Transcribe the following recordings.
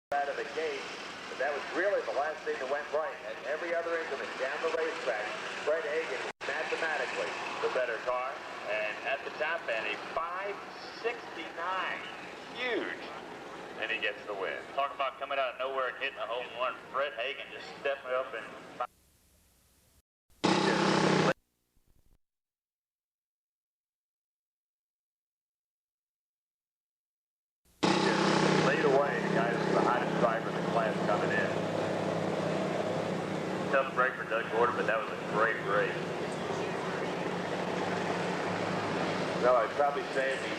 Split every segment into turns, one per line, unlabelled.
out of the gate, but that was really the last thing that went right. And every other instrument down the racetrack, Fred Hagan was mathematically the better car. And at the top end, a 569. Huge. And he gets the win.
Talk about coming out of nowhere and hitting a home run. Fred Hagan just stepping up and...
laid away the guy that's the hottest driver in the class coming in.
Tough break for Doug Gordon, but that was a great race.
No, I'd probably say in the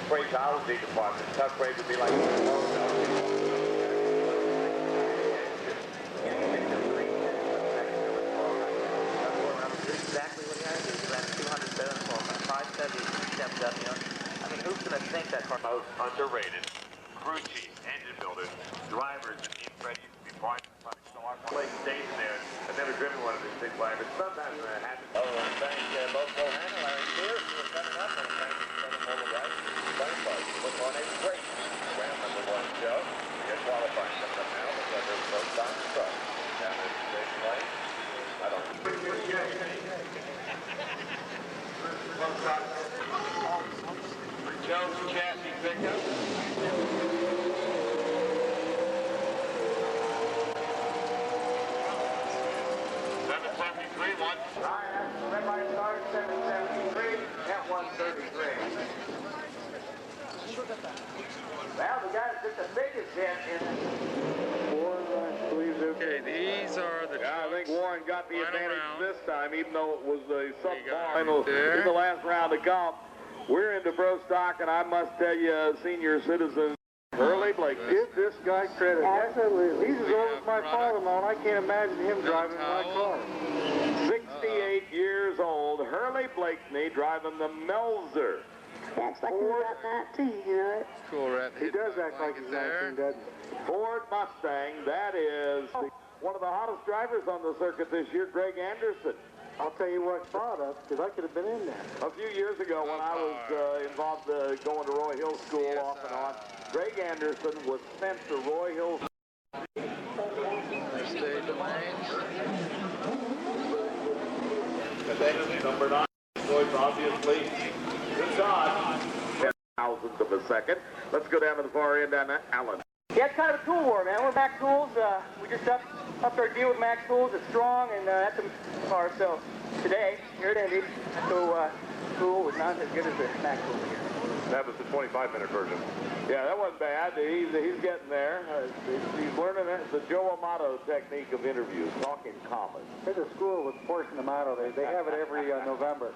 phraseology department, tough break would be like,
Exactly what he had to do. He ran 200 better than 570. He stepped up, you know. I mean, who's going to think that car?
most underrated crew chiefs, engine builders, drivers that need Fred used to be part of the so our place stays there. I've never driven one of these big bikes, but sometimes when it happens.
Oh, and thank both Bohan and Larry Spears who are coming up, and thank you for the mobile guys.
Put on a great round number one show. Get qualifying coming up now because there's no time to start. Down this station lane. I don't know.
Jones chassis pickup.
Everybody started 773 at 133. Well, the guy that took the biggest hit in
Okay, these are the
I think Warren got the advantage this time, even though it was a sub-bar.
Right there.
In the last round of golf, we're into pro stock, and I must tell you, senior citizen Hurley Blake.
Give
this guy credit.
Absolutely.
He's as old as my father-in-law, and I can't imagine him driving my car. 68 years old, Hurley Blakeney driving the Melzer.
Acts like he's about 19, you know.
Cool, Rat.
He does act like he's 19, doesn't he? Ford Mustang, that is one of the hottest drivers on the circuit this year, Greg Anderson.
I'll tell you what I thought of, because I could have been in there.
A few years ago when I was involved going to Roy Hill School off and on, Greg Anderson was sent to Roy Hill.
Stay the lanes.
number 9. Choice, obviously. Good God.
10,000th of a second. Let's go down to the far end on Allen.
Yeah, it's kind of a tool war, man. We're Mac Tools. We just upped our deal with Mac Tools. It's strong, and that's a car. So today, here at Indy, so tool was not as good as the Mac Tool here.
That was the 25-minute version.
Yeah, that wasn't bad. He's getting there. He's learning the Joe Amato technique of interviews, talking common.
There's a school with Portion Amato. They have it every November.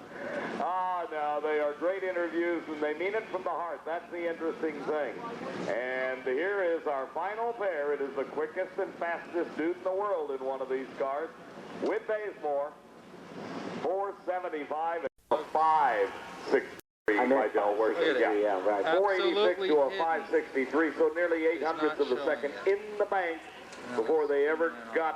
No, they are great interviews, and they mean it from the heart. That's the interesting thing. And here is our final pair. It is the quickest and fastest dude in the world in one of these cars. With Bazemore, 475 and 563. By Del Worship.
Yeah, right.
486 to a 563, so nearly 800ths of a second in the bank before they ever got